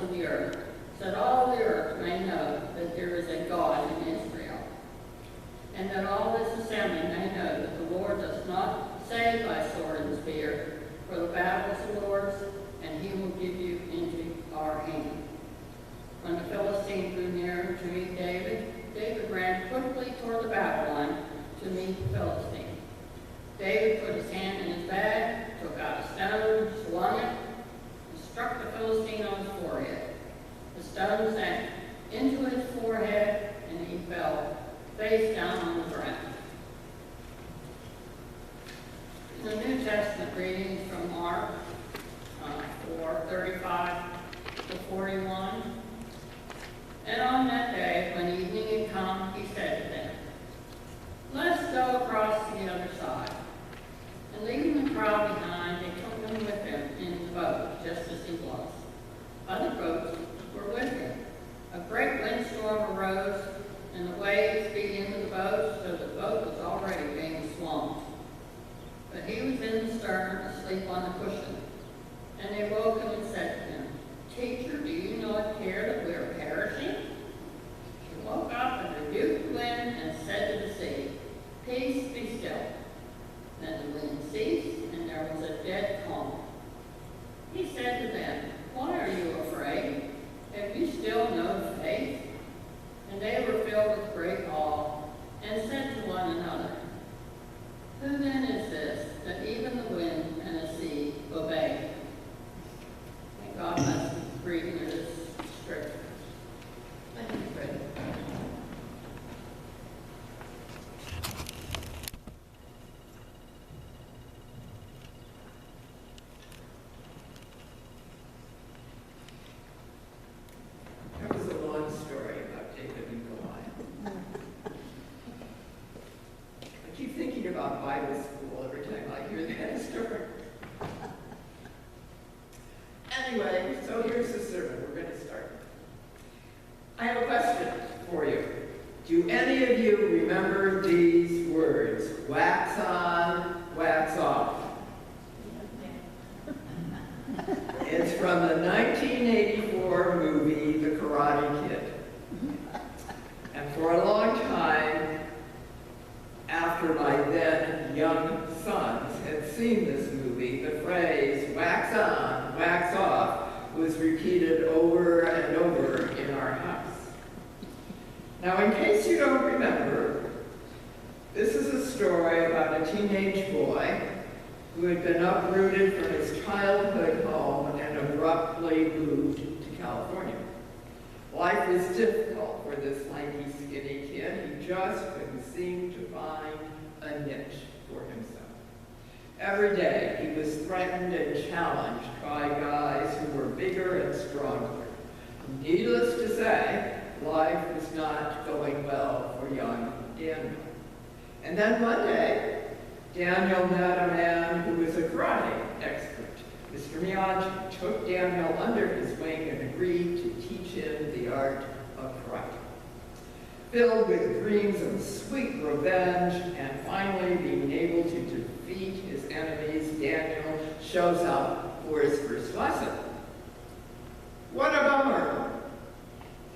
of the earth, so that all the earth may know that there is a God in Israel, and that all this assembly may know that the Lord does not save by sword and spear, for the battle is the Lord's, and he will give you into our hand. When the Philistines drew near to meet David, David ran quickly toward the battle line to meet the Philistine. David put his hand in his bag, took out a stone, swung it, and struck the Philistine on his forehead. The stone sank into his forehead, and he fell face down on the ground. The New Testament readings from Mark 4:35 to 41. And on that day, when evening had come, he said to them, "Let's go across to the other side." And leaving the crowd behind, they took him with them in the boat, just as he was. Other boats were with him. A great windstorm arose, and the waves beat into the boat, so the boat was already being swamped. But he was in the stern, asleep on the cushion. And they woke him and said to him, "Teacher, do you not care that we are perishing?" He woke up and rebuked the wind and said to the sea, "Peace, be still." Then the wind ceased, and there was a dead calm. He said to them, "Why are you afraid? Have you still no faith?" And they were filled with great awe, and said to one another, "Who then is this, that even the wind and the sea obey?" May God bless the reading of this scripture. Thank you, Fred. That was a long story about David and Goliath. I keep thinking about Bible school every time I hear that story. Anyway, so here's the sermon. We're going to start. I have a question for you. Do any of you remember these words? Wax on, wax off. It's from the 1984 movie, The Karate Kid. And for a long time, after my then young sons had seen this movie, the phrase wax on, wax off was repeated over and over in our house. Now, in case you don't remember, this is a story about a teenage boy who had been uprooted from his childhood home and abruptly moved to California. Life was difficult for this lanky, skinny kid. He just couldn't seem to find a niche for himself. Every day, he was threatened and challenged by guys who were bigger and stronger. Needless to say, life was not going well for young Daniel. And then one day, Daniel met a man who was a karate expert. Mr. Miyagi took Daniel under his wing and agreed to teach him the art of karate. Filled with dreams of sweet revenge and finally being able to defeat his enemies, Daniel shows up for his first lesson. What a bummer!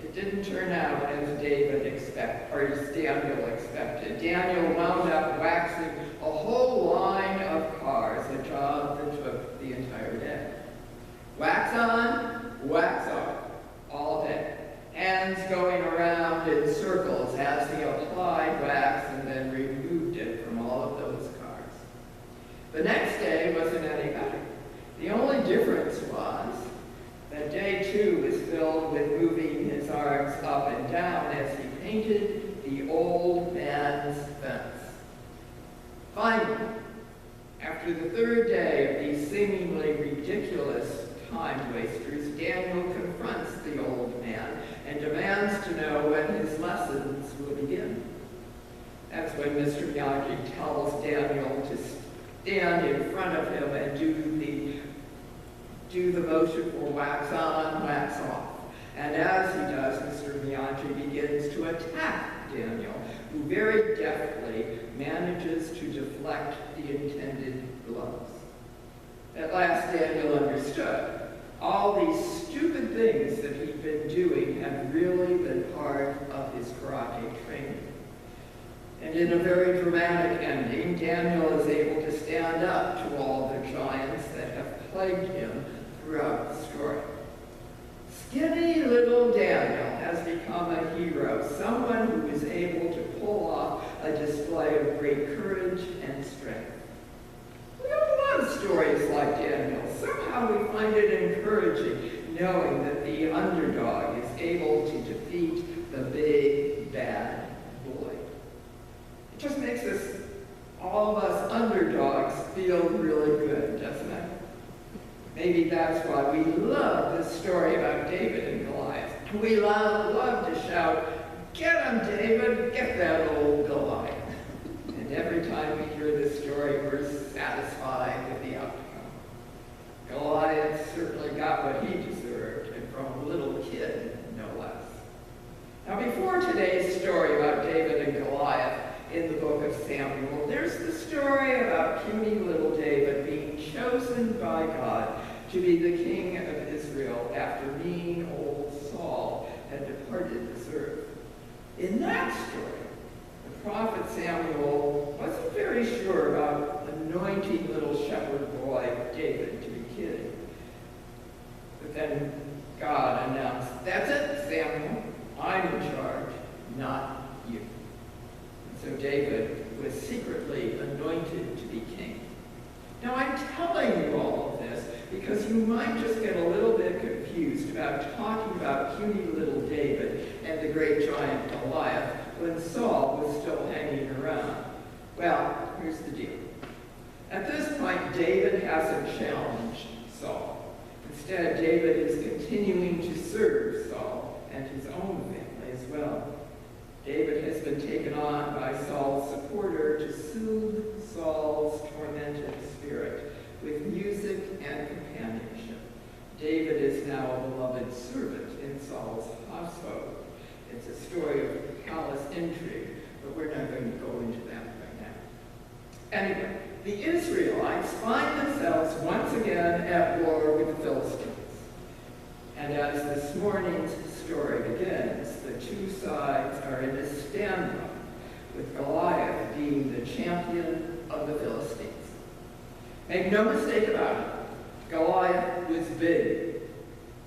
It didn't turn out as Daniel expected. Daniel wound up waxing a whole line of cars, a job that took the entire day. Wax on, wax off, all day. Hands going around in circles as he applied wax and then removed it from all of those cars. The next day wasn't any better. The only difference was that day 2 was filled with moving his arms up and down as he painted the old man's fence. Finally, after the third day of these seemingly ridiculous time wasters, Daniel confronts the old man and demands to know when his lessons will begin. That's when Mr. Miyagi tells Daniel to stand in front of him and do the motion for wax on, wax off. And as he does, Mr. Miyagi begins to attack Daniel, who very deftly manages to deflect the intended blows. At last, Daniel understood. All these stupid things that he'd been doing had really been part of his karate training. And in a very dramatic ending, Daniel is able to stand up to all the giants that have plagued him throughout the story. Skinny little Daniel has become a hero, someone who is able to pull off a display of great courage and strength. We all love stories like Daniel. Somehow we find it encouraging knowing that the underdog is able to defeat the big, bad bully. It just makes us, all of us underdogs, feel really good, doesn't it? Maybe that's why we love this story about David and Goliath. We love to shout, "Get him, David, get that old Goliath." And every time we hear this story, we're satisfied with the outcome. Goliath certainly got what he deserved, and from a little kid, no less. Now, before today's story about David and Goliath in the book of Samuel, there's the story about puny little David being chosen by God to be the king of Israel after mean old Saul had departed this earth. In that story, the prophet Samuel wasn't very sure about anointing little shepherd boy David to be king. But then God announced, "That's it, Samuel. I'm in charge, not you." And so David was secretly anointed to be king. Now, I'm telling you all of this because you might just get a little bit confused about talking about puny little David and the great giant Goliath when Saul was still hanging around. Well, here's the deal. At this point, David hasn't challenged Saul. Instead, David is continuing to serve Saul and his own family as well. David has been taken on by Saul's supporter to soothe Saul's tormented spirit with music and companionship. David is now a beloved servant in Saul's household. It's a story of palace intrigue, but we're not going to go into that right now. Anyway, the Israelites find themselves once again at war with the Philistines. And as this morning's story begins, the two sides are in a standoff, with Goliath being the champion of the Philistines. Make no mistake about it, Goliath was big.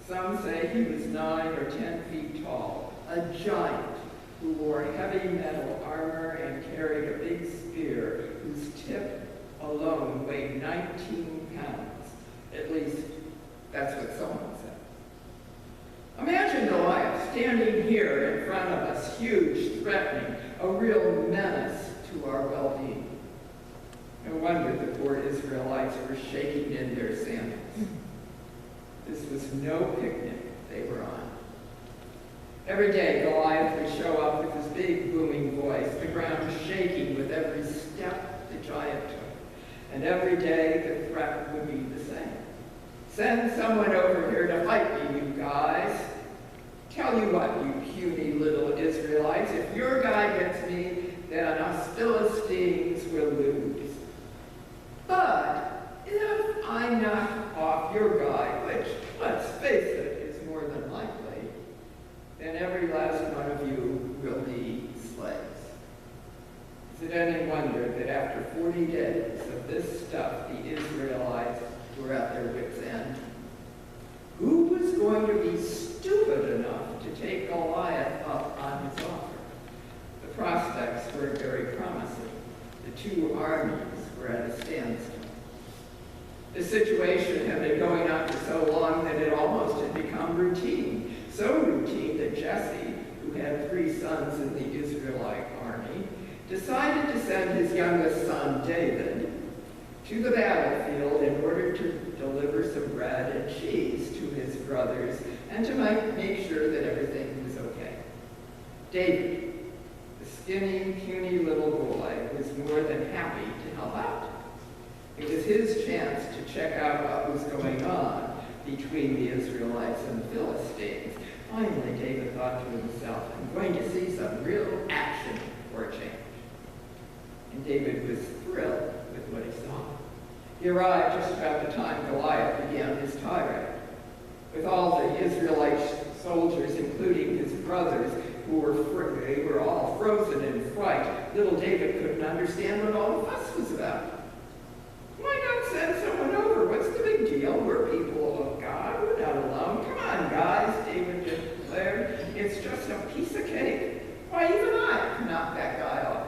Some say he was 9 or 10 feet tall, a giant who wore heavy metal armor and carried a big spear whose tip alone weighed 19 pounds. At least, that's what someone said. Imagine Goliath standing here in front of us, huge, threatening, a real menace to our well-being. No wonder the poor Israelites were shaking in their sandals. This was no picnic they were on. Every day, Goliath would show up with his big booming voice, the ground shaking with every step the giant took. And every day, the threat would be the same. Send someone over here to fight me, you guys. Tell you what, you puny little Israelites, if your guy gets me, then us Philistines will lose. But if I knock off your guy, which, let's face it, is more than likely, then every last one of you will be slaves. Is it any wonder that after 40 days of this stuff, the Israelites were at their wits' end? Who was going to be stupid enough to take Goliath up on his offer? The prospects were very promising. The two armies were at a standstill. The situation had been going on for so long that it almost had become routine. So routine that Jesse, who had 3 sons in the Israelite army, decided to send his youngest son, David, to the battlefield in order to deliver some bread and cheese to his brothers and to make sure that everything was okay. David, the skinny, puny little boy, was more than happy to help out. It was his chance to check out what was going on between the Israelites and the Philistines. Finally, David thought to himself, I'm going to see some real action for a change. And David was thrilled with what he saw. He arrived just about the time Goliath began his tirade. with all the Israelite soldiers, including his brothers, they were all frozen in fright. Little David couldn't understand what all the fuss was about. Why not send someone over? What's the big deal? We're people of God. We're not alone. Come on, guys, David declared. It's just a piece of cake. Why, even I can knock that guy off.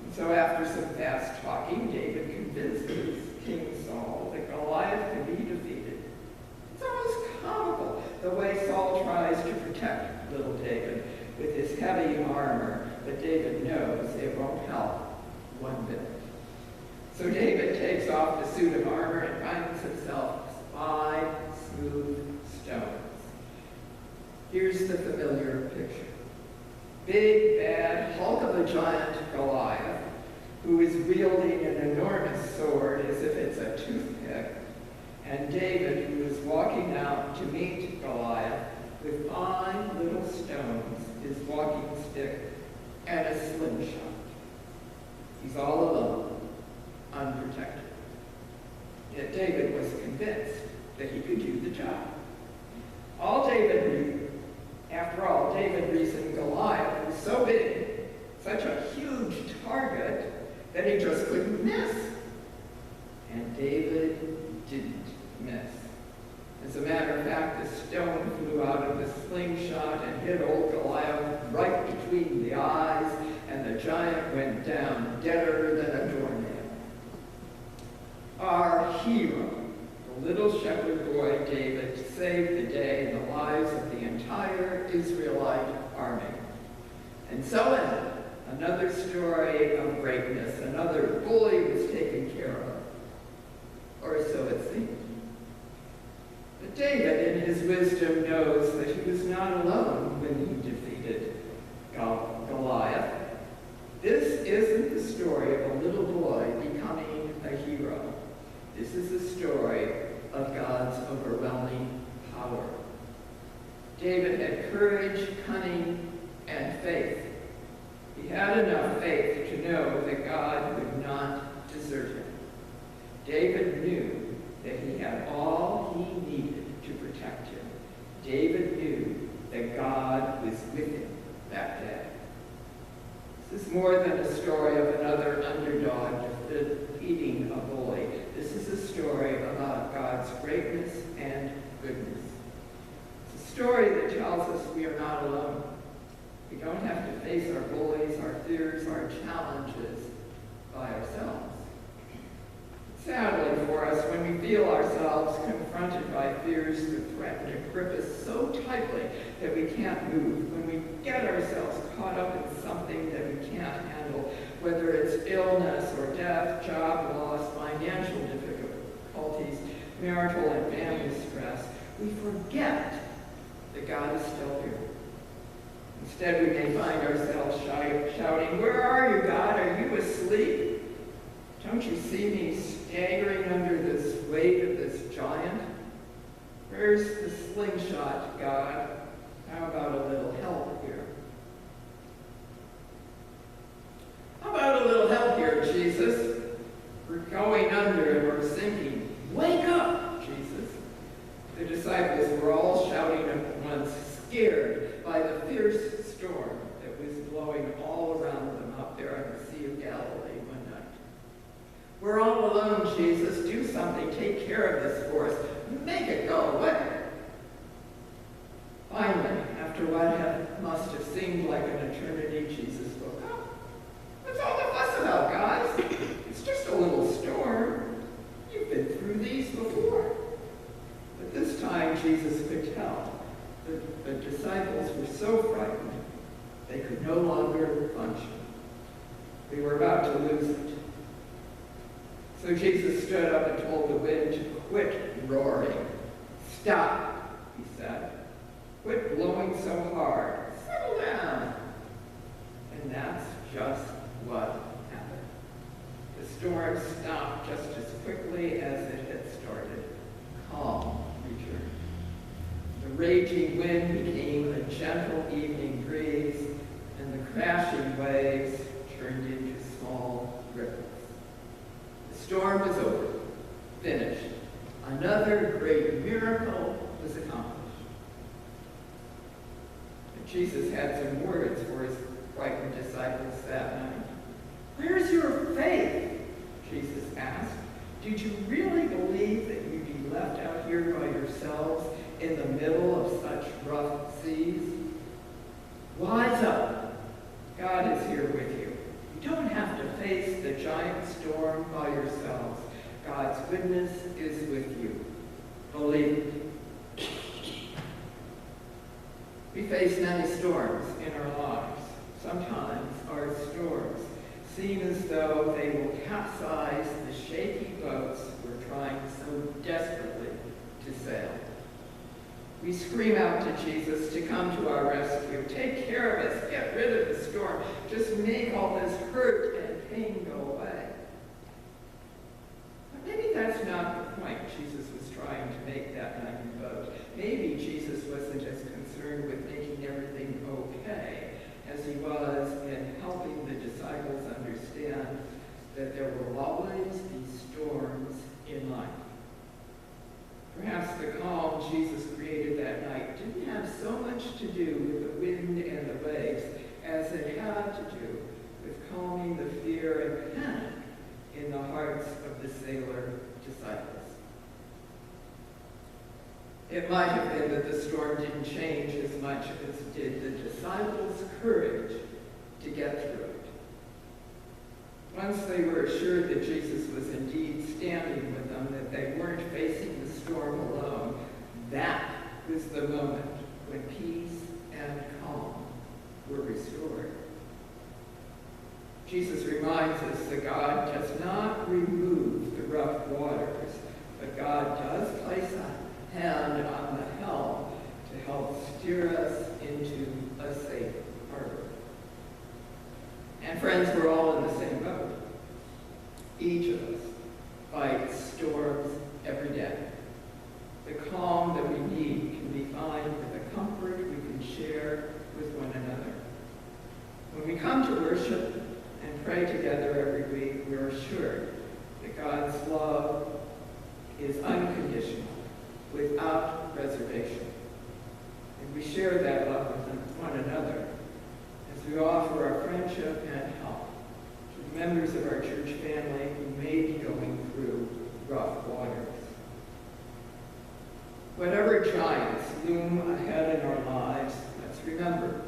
And so after some fast talking, David convinces King Saul that Goliath can be defeated. It's almost comical the way Saul tries to protect little David with his heavy armor, but David knows it won't help one bit. So David takes off the suit of armor and finds himself 5 smooth stones. Here's the familiar picture. Big, bad hulk of a giant Goliath, who is wielding an enormous sword as if it's a toothpick, and David, who is walking out to meet Goliath with 5 little stones, his walking stick, and a slingshot. He's all alone, unprotected. Yet David was convinced that he could do the job. After all, David reasoned Goliath was so big, such a huge target, that he just couldn't miss. And David didn't miss. As a matter of fact, the stone flew out of the slingshot and hit old Goliath right between the eyes, and the giant went down deader than a doornail. Our hero, the little shepherd boy David, saved the day in the lives of the entire Israelite army. And so ended another story of greatness. Another bully was taken care of. Or so it seemed. But David, in his wisdom, knows that he was not alone when he defeated Goliath. This isn't the story of a little boy becoming a hero. This is the story of God's overwhelming power. David had courage, cunning, and faith. He had enough faith to know that God would not desert him. David knew that he had all he needed to protect him. David knew that God was with him that day. This is more than a story of another underdog defeating a bully. This is a story about God's greatness and goodness. It's a story that tells us we are not alone. We don't have to face our bullies, our fears, our challenges by ourselves. Sadly for us, when we feel ourselves confronted by fears that threaten to grip us so tightly that we can't move, when we get ourselves caught up in something that we can't handle, whether it's illness or death, job loss, financial difficulties, marital and family stress, we forget that God is still here. Instead, we may find ourselves shouting, "Where are you, God? Are you asleep? Don't you see me staggering under this weight of this giant? Where's the slingshot, God? How about a little help here? How about a little help here, Jesus? We're going under and we're sinking. Wake up, Jesus." The disciples were all shouting at once, scared by the fierce storm that was blowing all around them up there on the Sea of Galilee one night. "We're all alone, Jesus. Do something. Take care of this for us. Make it go away." Finally, after what must have seemed like an eternity, Jesus spoke up. "What's all the fuss about, guys? It's just a little storm. You've been through these before." But this time, Jesus could tell the disciples were so frightened they could no longer function. They were about to lose it. So Jesus stood up and told the wind to quit roaring. "Stop," he said. "Quit blowing so hard. Settle down." And that's just what happened. The storm stopped just as quickly as it had started. Calm returned. The raging wind became a gentle evening breeze, and the crashing waves turned into small ripples. The storm was over, finished, another great miracle was accomplished. And Jesus had some words for his frightened disciples that night. "Where's your faith?" Jesus asked. "Did you really believe that you'd be left out here by yourselves in the middle of such rough seas? Wise up. God is here with you. You don't have to face the giant storm by yourselves. God's goodness is with you. Believe it." We face many storms in our lives. Sometimes our storms seem as though they will capsize the shaky boats we're trying so desperately to sail. We scream out to Jesus to come to our rescue. Take care of us. Get rid of the storm. Just make all this hurt and pain go away. But maybe that's not the point Jesus was trying to make that night in the boat. Maybe Jesus wasn't as concerned with making everything okay as he was in helping the disciples understand that there will always be storms in life. Perhaps the calm Jesus created that night didn't have so much to do with the wind and the waves as it had to do with calming the fear and panic in the hearts of the sailor disciples. It might have been that the storm didn't change as much as did the disciples' courage to get through it. Once they were assured that Jesus was indeed standing with them, that they weren't facing the storm alone, that was the moment when peace and calm were restored. Jesus reminds us that God does not remove the rough waters, but God does place a hand on the helm to help steer us into a safe harbor. And friends, we're all in the same boat. Each of us fights storms every day. The calm that we need can be found with the comfort we can share with one another. When we come to worship and pray together every week, we are assured that God's love is unconditional, without reservation. And we share that love with one another as we offer our friendship and help to the members of our church family who may be going through rough waters. Whatever giants loom ahead in our lives, let's remember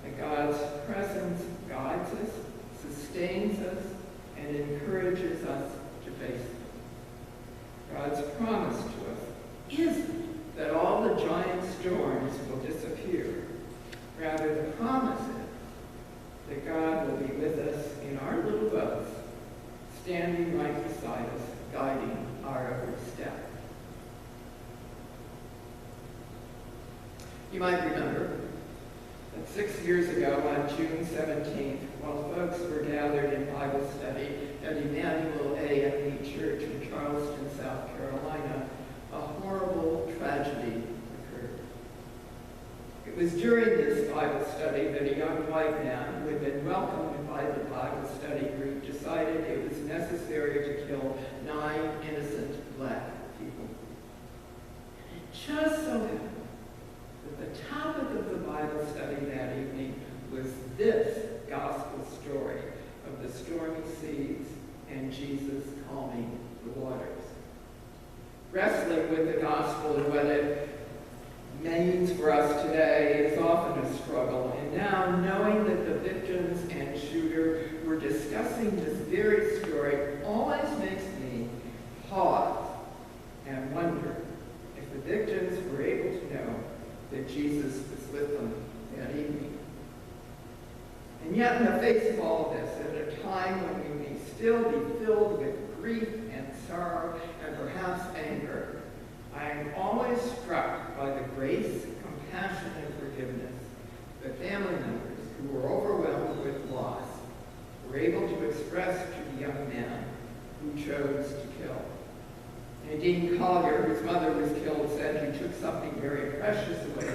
that God's presence guides us, sustains us, and encourages us to face them. God's promise to us isn't that all the giant storms will disappear. Rather, the promise is that God will be with us in our little boats, standing right beside us, guiding our every step. You might remember that 6 years ago on June 17th, while folks were gathered in Bible study at Emmanuel AME Church in Charleston, South Carolina, a horrible tragedy occurred. It was during this Bible study that a young white man who had been welcomed by the Bible study group decided it was necessary to kill 9 innocent black people. And it just so happened that the topic of the Bible study that evening was this gospel story of the stormy seas and Jesus calming the waters. Wrestling with the gospel and what it means for us today is often a struggle. And now, knowing that the victims and shooter were discussing this very story always makes me pause and wonder if the victims were able to know that Jesus was with them that evening. And yet, in the face of all of this, at a time when we may still be filled with grief and sorrow and perhaps anger, I am always struck by the grace, compassion, and forgiveness that family members who were overwhelmed with loss were able to express to the young man who chose to kill. Nadine Collier, whose mother was killed, said he took something very precious away